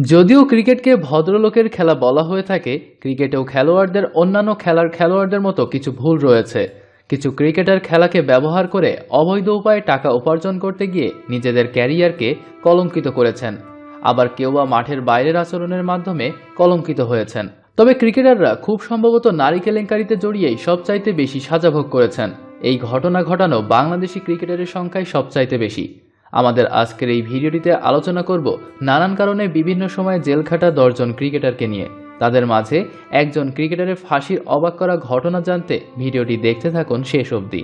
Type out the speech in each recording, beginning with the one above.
যদিও ক্রিকেটকে ভদ্রলোকের খেলা বলা হয়ে থাকে, ক্রিকেটেও খেলোয়াড়দের অন্যান্য খেলার খেলোয়াড়দের মতো কিছু ভুল রয়েছে। কিছু ক্রিকেটার খেলাকে ব্যবহার করে অবৈধ উপায়ে টাকা উপার্জন করতে গিয়ে নিজেদের ক্যারিয়ারকে কলঙ্কিত করেছেন। আবার কেউ বা মাঠের বাইরের আচরণের মাধ্যমে কলঙ্কিত হয়েছেন। তবে ক্রিকেটাররা খুব সম্ভবত নারী কেলেঙ্কারিতে জড়িয়েই সবচাইতে বেশি সাজা ভোগ করেছেন। এই ঘটনা ঘটানো বাংলাদেশি ক্রিকেটারের সংখ্যাই সবচাইতে বেশি। আমাদের আজকের এই ভিডিওটিতে আলোচনা করব নানান কারণে বিভিন্ন সময়ে জেল খাটা 10 জন ক্রিকেটারকে নিয়ে। তাদের মাঝে একজন ক্রিকেটারের ফাঁসির অবাক করা ঘটনা জানতে ভিডিওটি দেখতে থাকুন শেষ অবধি।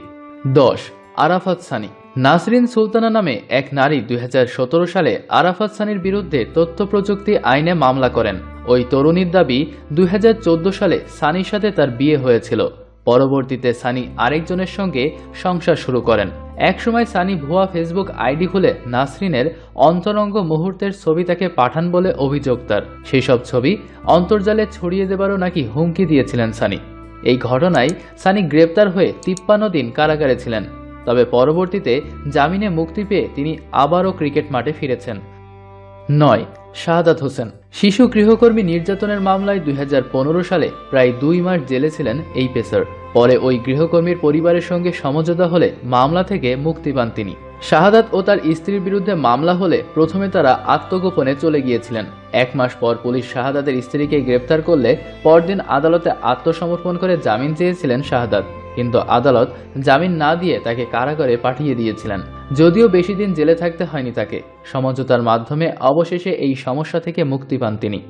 10. আরাফাত সানি। নাসরিন সুলতানা নামে এক নারী 2017 সালে আরাফাত সানির বিরুদ্ধে তথ্য প্রযুক্তি আইনে মামলা করেন। ওই তরুণীর দাবি 2014 সালে সানির সাথে তার বিয়ে হয়েছিল। পরবর্তীতে সানি আরেকজনের সঙ্গে সংসার শুরু করেন। একসময় সানি ভুয়া ফেসবুক আইডি খুলে নাসরিনের অন্তরঙ্গ মুহূর্তের ছবি তাকে পাঠান বলে অভিযোগ তার। সেই সব ছবি অন্তর্জালে ছড়িয়ে দেবারও নাকি হুমকি দিয়েছিলেন সানি। এই ঘটনায় সানি গ্রেপ্তার হয়ে 53 দিন কারাগারে ছিলেন। তবে পরবর্তীতে জামিনে মুক্তি পেয়ে তিনি আবারও ক্রিকেট মাঠে ফিরেছেন। 9. শাহাদাত হোসেন। শিশু গৃহকর্মী নির্যাতনের মামলায় 2015 সালে প্রায় 2 মাস জেলে ছিলেন এই পেসার। পরে ওই গৃহকর্মীর পরিবারের সঙ্গে সমঝোতা হলে মামলা থেকে মুক্তি পান তিনি। শাহাদাত ও তার স্ত্রীর বিরুদ্ধে মামলা হলে প্রথমে তারা আত্মগোপনে চলে গিয়েছিলেন। 1 মাস পর পুলিশ শাহাদাতের স্ত্রীকে গ্রেপ্তার করলে পরদিন আদালতে আত্মসমর্পণ করে জামিন চেয়েছিলেন শাহাদাত, কিন্তু আদালত জামিন না দিয়ে তাকে কারাগারে পাঠিয়ে দিয়েছিলেন। যদিও বেশি দিন জেলে থাকতে হয়নি তাকে, সমঝোতার মাধ্যমে অবশেষে এই সমস্যা থেকে মুক্তি পান তিনি।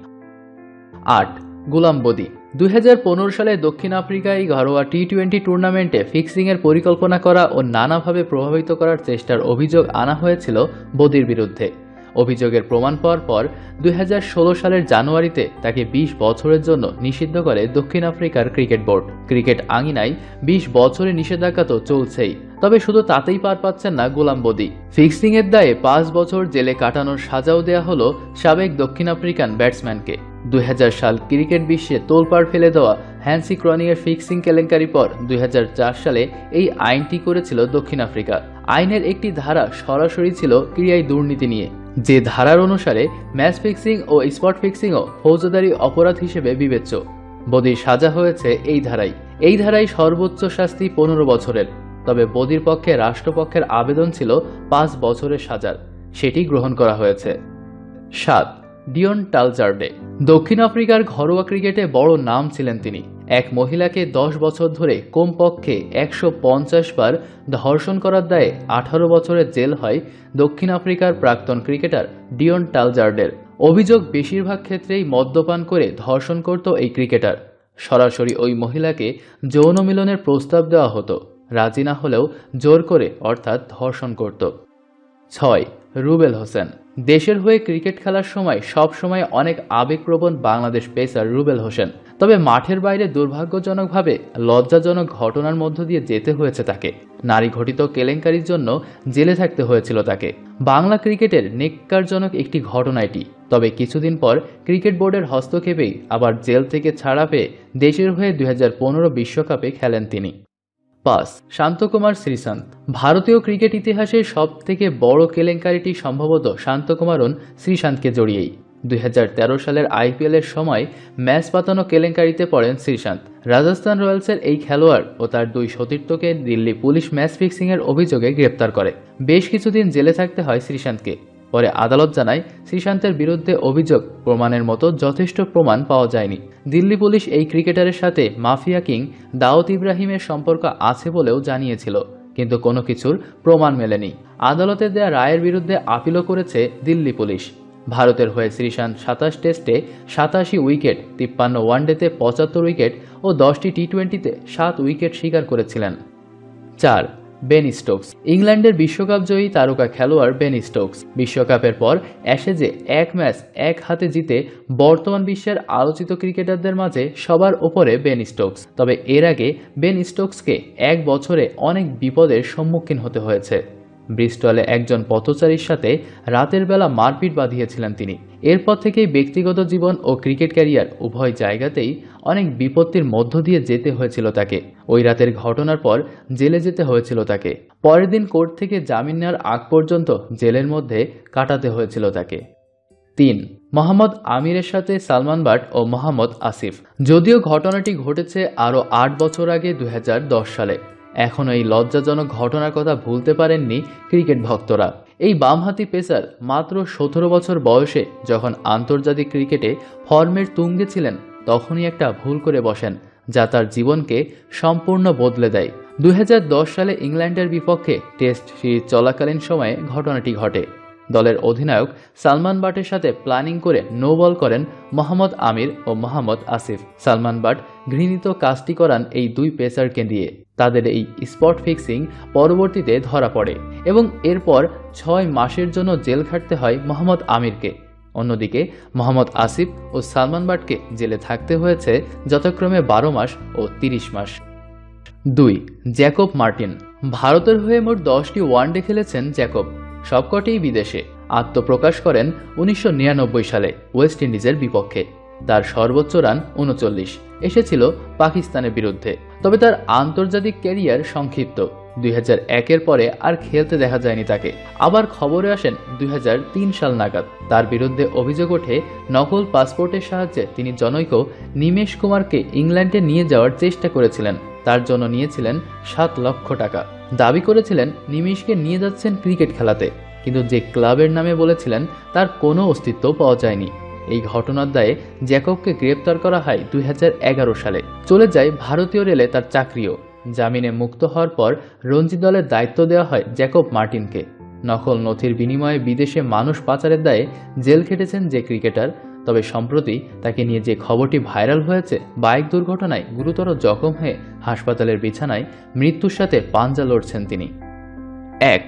8. গুলাম বদী। 2015 সালে দক্ষিণ আফ্রিকায় ঘরোয়া টি-20 টুর্নামেন্টে ফিক্সিংয়ের পরিকল্পনা করা ও নানাভাবে প্রভাবিত করার চেষ্টার অভিযোগ আনা হয়েছিল বদীর বিরুদ্ধে। অভিযোগের প্রমাণ পাওয়ার পর 2016 সালের জানুয়ারিতে তাকে 20 বছরের জন্য নিষিদ্ধ করে দক্ষিণ আফ্রিকার ক্রিকেট বোর্ড। ক্রিকেট আঙিনায় 20 বছরের নিষেধাজ্ঞা তো চলছেই, তবে শুধু তাতেই পার পাচ্ছেন না গোলাম বদী। ফিক্সিংয়ের দায়ে 5 বছর জেলে কাটানোর সাজাও দেয়া হলো সাবেক দক্ষিণ আফ্রিকান ব্যাটসম্যানকে। 2000 সাল ক্রিকেট বিশ্বে তোলপাড় ফেলে দেওয়া হ্যান্সি ক্রনিংয়ের ফিক্সিং কেলেঙ্কারি পর 2004 সালে এই আইনটি করেছিল দক্ষিণ আফ্রিকা। আইনের একটি ধারা সরাসরি ছিল ক্রীড়ায় দুর্নীতি নিয়ে, যে ধারার অনুসারে ম্যাচ ফিক্সিং ও স্পট ফিক্সিংও ফৌজদারি অপরাধ হিসেবে বিবেচ্য। বদীর সাজা হয়েছে এই ধারায় সর্বোচ্চ শাস্তি 15 বছরের। তবে বদীর পক্ষে রাষ্ট্রপক্ষের আবেদন ছিল 5 বছরের সাজার, সেটি গ্রহণ করা হয়েছে। 7. ডিয়ন টালজার্ডে। দক্ষিণ আফ্রিকার ঘরোয়া ক্রিকেটে বড় নাম ছিলেন তিনি। এক মহিলাকে 10 বছর ধরে কমপক্ষে 150 বার ধর্ষণ করার দায়ে 18 বছরের জেল হয় দক্ষিণ আফ্রিকার প্রাক্তন ক্রিকেটার ডিয়ন টালজার্ডের। অভিযোগ, বেশিরভাগ ক্ষেত্রেই মদ্যপান করে ধর্ষণ করত এই ক্রিকেটার। সরাসরি ওই মহিলাকে যৌন মিলনের প্রস্তাব দেওয়া হতো, রাজি না হলেও জোর করে অর্থাৎ ধর্ষণ করত। 6. রুবেল হোসেন। দেশের হয়ে ক্রিকেট খেলার সময় সব সময় অনেক আবেগপ্রবণ বাংলাদেশ পেসার রুবেল হোসেন। তবে মাঠের বাইরে দুর্ভাগ্যজনকভাবে লজ্জাজনক ঘটনার মধ্য দিয়ে যেতে হয়েছে তাকে। নারী ঘটিত কেলেঙ্কারির জন্য জেলে থাকতে হয়েছিল তাকে। বাংলা ক্রিকেটের নেক্কারজনক একটি ঘটনা এটি। তবে কিছুদিন পর ক্রিকেট বোর্ডের হস্তক্ষেপেই আবার জেল থেকে ছাড়া পেয়ে দেশের হয়ে 2015 বিশ্বকাপে খেলেন তিনি। 5. শান্তকুমার শ্রীশান্ত। ভারতীয় ক্রিকেট ইতিহাসের সব থেকে বড় কেলেঙ্কারিটি সম্ভবত শান্তকুমারন শ্রীশান্তকে জড়িয়েই। 2013 সালের IPL-এর সময় ম্যাচ পাতানো কেলেঙ্কারিতে পড়েন শ্রীশান্ত। রাজস্থান রয়্যালসের এই খেলোয়াড় ও তার 2 সতীর্থকে দিল্লি পুলিশ ম্যাচ ফিক্সিংয়ের অভিযোগে গ্রেপ্তার করে। বেশ কিছুদিন জেলে থাকতে হয় শ্রীশান্তকে। পরে আদালত জানায় শ্রীশান্তের বিরুদ্ধে অভিযোগ প্রমাণের মতো যথেষ্ট প্রমাণ পাওয়া যায়নি। দিল্লি পুলিশ এই ক্রিকেটারের সাথে মাফিয়া কিং দাউদ ইব্রাহিমের সম্পর্ক আছে বলেও জানিয়েছিল, কিন্তু কোনো কিছুর প্রমাণ মেলেনি। আদালতে দেয়া রায়ের বিরুদ্ধে আপিলও করেছে দিল্লি পুলিশ। ভারতের হয়ে শ্রীশান্ত 27 টেস্টে 87 উইকেট, 53 ওয়ানডেতে 75 উইকেট ও 10টি টি-20তে 7 উইকেট শিকার করেছিলেন। 4. Ben Stokes. ইংল্যান্ডের বিশ্বকাপ জয়ী তারকা খেলোয়াড় বেন স্টোকস বিশ্বকাপের পর অ্যাশেজে 1 ম্যাচ 1 হাতে জিতে বর্তমান বিশ্বের আলোচিত ক্রিকেটারদের মাঝে সবার ওপরে বেন স্টোকস। তবে এর আগে বেন স্টোকসকে 1 বছরে অনেক বিপদের সম্মুখীন হতে হয়েছে। ব্রিস্টলে একজন পথচারীর সাথে রাতের বেলা মারপিট বাঁধিয়েছিলেন তিনি। এরপর থেকেই ব্যক্তিগত জীবন ও ক্রিকেট ক্যারিয়ার উভয় জায়গাতেই অনেক বিপত্তির মধ্য দিয়ে যেতে হয়েছিল তাকে। ওই রাতের ঘটনার পর জেলে যেতে হয়েছিল তাকে। পরের দিন কোর্ট থেকে জামিন নেওয়ার আগ পর্যন্ত জেলের মধ্যে কাটাতে হয়েছিল তাকে। 3. মোহাম্মদ আমিরের সাথে সালমান বাট ও মোহাম্মদ আসিফ। যদিও ঘটনাটি ঘটেছে আরও ৮ বছর আগে ২০১০ সালে, এখনও এই লজ্জাজনক ঘটনার কথা ভুলতে পারেননি ক্রিকেট ভক্তরা। এই বামহাতি পেসার মাত্র ১৭ বছর বয়সে যখন আন্তর্জাতিক ক্রিকেটে ফর্মের তুঙ্গে ছিলেন, তখনই একটা ভুল করে বসেন যা তার জীবনকে সম্পূর্ণ বদলে দেয়। ২০১০ সালে ইংল্যান্ডের বিপক্ষে টেস্ট সিরিজ চলাকালীন সময়ে ঘটনাটি ঘটে। দলের অধিনায়ক সালমান বাটের সাথে প্ল্যানিং করে নো বল করেন মোহাম্মদ আমির ও মোহাম্মদ আসিফ। সালমান বাট ঘৃণিত কাজটি করান এই দুই পেসারকে দিয়ে। তাদের এই স্পট ফিক্সিং পরবর্তীতে ধরা পড়ে এবং এরপর ৬ মাসের জন্য জেল খাটতে হয় মোহাম্মদ আমিরকে। অন্যদিকে মোহাম্মদ আসিফ ও সালমান বাটকে জেলে থাকতে হয়েছে যথাক্রমে ১২ মাস ও ৩০ মাস। ২. Jacob Martin. ভারতের হয়ে মোট ১০টি ওয়ানডে খেলেছেন জ্যাকব, সবকটিই বিদেশে। আত্মপ্রকাশ করেন ১৯৯৯ সালে ওয়েস্ট ইন্ডিজের বিপক্ষে। তার সর্বোচ্চ রান ৩৯ এসেছিল পাকিস্তানের বিরুদ্ধে। তবে তার আন্তর্জাতিক ক্যারিয়ার সংক্ষিপ্ত। ২০০১-এর পরে আর খেলতে দেখা যায়নি তাকে। আবার খবরে আসেন ২০০৩ সাল নাগাদ। তার বিরুদ্ধে অভিযোগ ওঠে নকল পাসপোর্টের সাহায্যে তিনি জনৈক নিমেশ কুমারকে ইংল্যান্ডে নিয়ে যাওয়ার চেষ্টা করেছিলেন। তার জন্য নিয়েছিলেন ৭ লক্ষ টাকা। দাবি করেছিলেন নিমেশকে নিয়ে যাচ্ছেন ক্রিকেট খেলাতে, কিন্তু যে ক্লাবের নামে বলেছিলেন তার কোনো অস্তিত্ব পাওয়া যায়নি। এই ঘটনার দায়ে জ্যাকবকে গ্রেপ্তার করা হয় ২০১১ সালে। চলে যায় ভারতীয় রেলে তার চাকরিও। জামিনে মুক্ত হওয়ার পর রঞ্জি দলের দায়িত্ব দেওয়া হয় জ্যাকব মার্টিনকে। নকল নথির বিনিময়ে বিদেশে মানুষ পাচারের দায়ে জেল খেটেছেন যে ক্রিকেটার। তবে সম্প্রতি তাকে নিয়ে যে খবরটি ভাইরাল হয়েছে, বাইক দুর্ঘটনায় গুরুতর জখম হয়ে হাসপাতালের বিছানায় মৃত্যুর সাথে পাঞ্জা লড়ছেন তিনি। ১.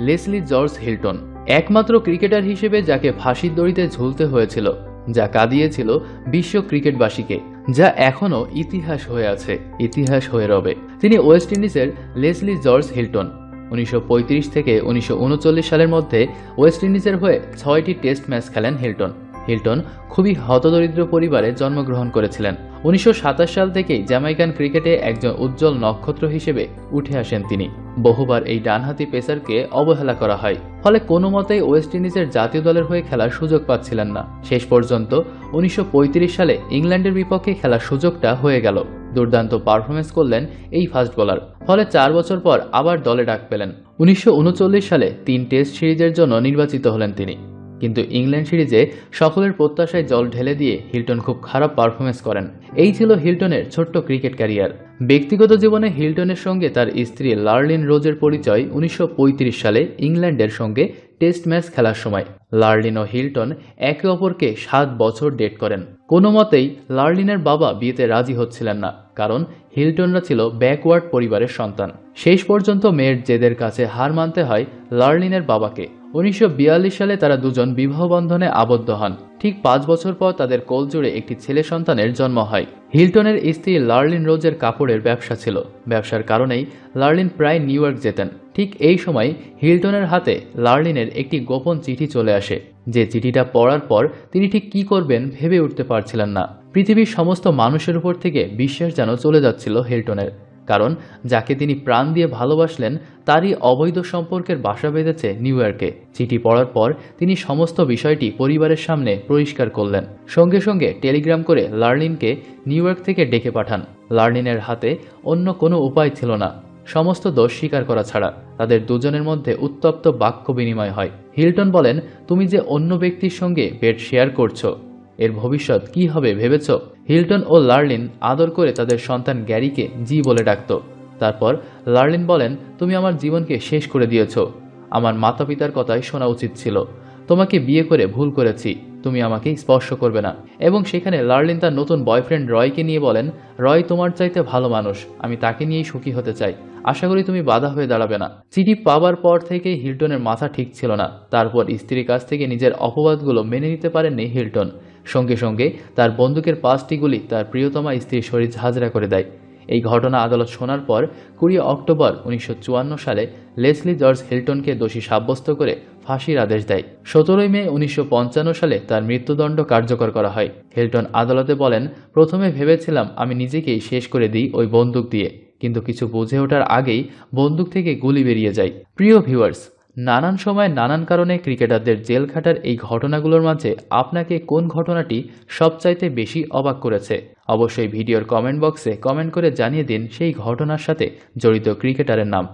Leslie George Hilton. একমাত্র ক্রিকেটার হিসেবে যাকে ফাঁসির দড়িতে ঝুলতে হয়েছিল, যা কাঁদিয়েছিল বিশ্ব ক্রিকেটবাসীকে, যা এখনও ইতিহাস হয়ে আছে, ইতিহাস হয়ে রবে। তিনি ওয়েস্ট ইন্ডিজের লেসলি জর্জ হিল্টন। ১৯৩৫ থেকে ১৯৩৯ সালের মধ্যে ওয়েস্ট ইন্ডিজের হয়ে ৬টি টেস্ট ম্যাচ খেলেন হিল্টন। হিল্টন খুবই হতদরিদ্র পরিবারে জন্মগ্রহণ করেছিলেন। ১৯২৭ সাল থেকেই জ্যামাইকান ক্রিকেটে একজন উজ্জ্বল নক্ষত্র হিসেবে উঠে আসেন তিনি। বহুবার এই ডানহাতি পেসারকে অবহেলা করা হয়, ফলে কোনো মতেই ওয়েস্ট ইন্ডিজের জাতীয় দলের হয়ে খেলার সুযোগ পাচ্ছিলেন না। শেষ পর্যন্ত ১৯৩৫ সালে ইংল্যান্ডের বিপক্ষে খেলার সুযোগটা হয়ে গেল। দুর্দান্ত পারফরমেন্স করলেন এই ফাস্ট বোলার, ফলে ৪ বছর পর আবার দলে ডাক পেলেন। ১৯৩৯ সালে ৩ টেস্ট সিরিজের জন্য নির্বাচিত হলেন তিনি, কিন্তু ইংল্যান্ড সিরিজে সকলের প্রত্যাশায় জল ঢেলে দিয়ে হিল্টন খুব খারাপ পারফরমেন্স করেন। এই ছিল হিল্টনের ছোট্ট ক্রিকেট ক্যারিয়ার। ব্যক্তিগত জীবনে হিল্টনের সঙ্গে তার স্ত্রী লার্লিন রোজের পরিচয় ১৯৩৫ সালে ইংল্যান্ডের সঙ্গে টেস্ট ম্যাচ খেলার সময়। লার্লিন ও হিল্টন একে অপরকে ৭ বছর ডেট করেন। কোনো মতেই লার্লিনের বাবা বিয়েতে রাজি হচ্ছিলেন না, কারণ হিল্টনরা ছিল ব্যাকওয়ার্ড পরিবারের সন্তান। শেষ পর্যন্ত মেয়ের জেদের কাছে হার মানতে হয় লার্লিনের বাবাকে। ১৯৪২ সালে তারা দুজন বিবাহ বন্ধনে আবদ্ধ হন। ঠিক ৫ বছর পর তাদের কোলজোড়ে একটি ছেলে সন্তানের জন্ম হয়। হিল্টনের স্ত্রী লার্লিন রোজের কাপড়ের ব্যবসা ছিল। ব্যবসার কারণেই লার্লিন প্রায় নিউ ইয়র্ক যেতেন। ঠিক এই সময় হিল্টনের হাতে লার্লিনের একটি গোপন চিঠি চলে আসে। যে চিঠিটা পড়ার পর তিনি ঠিক কি করবেন ভেবে উঠতে পারছিলেন না। পৃথিবীর সমস্ত মানুষের উপর থেকে বিশ্বাস যেন চলে যাচ্ছিল হিল্টনের, কারণ যাকে তিনি প্রাণ দিয়ে ভালোবাসলেন তারই অবৈধ সম্পর্কের বাসা বেঁধেছে নিউ ইয়র্কে। চিঠি পড়ার পর তিনি সমস্ত বিষয়টি পরিবারের সামনে পরিষ্কার করলেন। সঙ্গে সঙ্গে টেলিগ্রাম করে লার্লিনকে নিউ ইয়র্ক থেকে ডেকে পাঠান। লার্লিনের হাতে অন্য কোনো উপায় ছিল না, সমস্ত দোষ স্বীকার করা ছাড়া। তাদের দুজনের মধ্যে উত্তপ্ত বাক্য বিনিময় হয়। হিল্টন বলেন, তুমি যে অন্য ব্যক্তির সঙ্গে বেড শেয়ার করছো, এর ভবিষ্যৎ কি হবে ভেবেছ? হিল্টন ও লার্লিন আদর করে তাদের সন্তান গ্যারিকে জি বলে ডাকত। তারপর লার্লিন বলেন, তুমি আমার জীবনকে শেষ করে দিয়েছ। আমার মাতা পিতার কথাই শোনা উচিত ছিল। তোমাকে বিয়ে করে ভুল করেছি, তুমি আমাকে স্পর্শ করবে না। এবং সেখানে লার্লিন তার নতুন বয়ফ্রেন্ড রয়কে নিয়ে বলেন, রয় তোমার চাইতে ভালো মানুষ, আমি তাকে নিয়েই সুখী হতে চাই, আশা করি তুমি বাধা হয়ে দাঁড়াবে না। চিঠি পাওয়ার পর থেকে হিল্টনের মাথা ঠিক ছিল না। তারপর স্ত্রীর কাছ থেকে নিজের অপবাদগুলো মেনে নিতে পারেননি হিল্টন। সঙ্গে সঙ্গে তার বন্দুকের ৫টি গুলি তার প্রিয়তমা স্ত্রীর শরীর ঝাঁঝরা করে দেয়। এই ঘটনা আদালত শোনার পর ২০ অক্টোবর ১৯৫৪ সালে লেসলি জর্জ হিল্টনকে দোষী সাব্যস্ত করে ফাঁসির আদেশ দেয়। ১৭ মে ১৯৫৫ সালে তার মৃত্যুদণ্ড কার্যকর করা হয়। হিল্টন আদালতে বলেন, প্রথমে ভেবেছিলাম আমি নিজেকেই শেষ করে দিই ওই বন্দুক দিয়ে, কিন্তু কিছু বুঝে ওঠার আগেই বন্দুক থেকে গুলি বেরিয়ে যায়। প্রিয় ভিউয়ার্স, নানান সময় নানান কারণে ক্রিকেটারদের জেল খাটার এই ঘটনাগুলোর মাঝে আপনাকে কোন ঘটনাটি সবচাইতে বেশি অবাক করেছে? অবশ্যই ভিডিওর কমেন্ট বক্সে কমেন্ট করে জানিয়ে দিন সেই ঘটনার সাথে জড়িত ক্রিকেটারের নাম।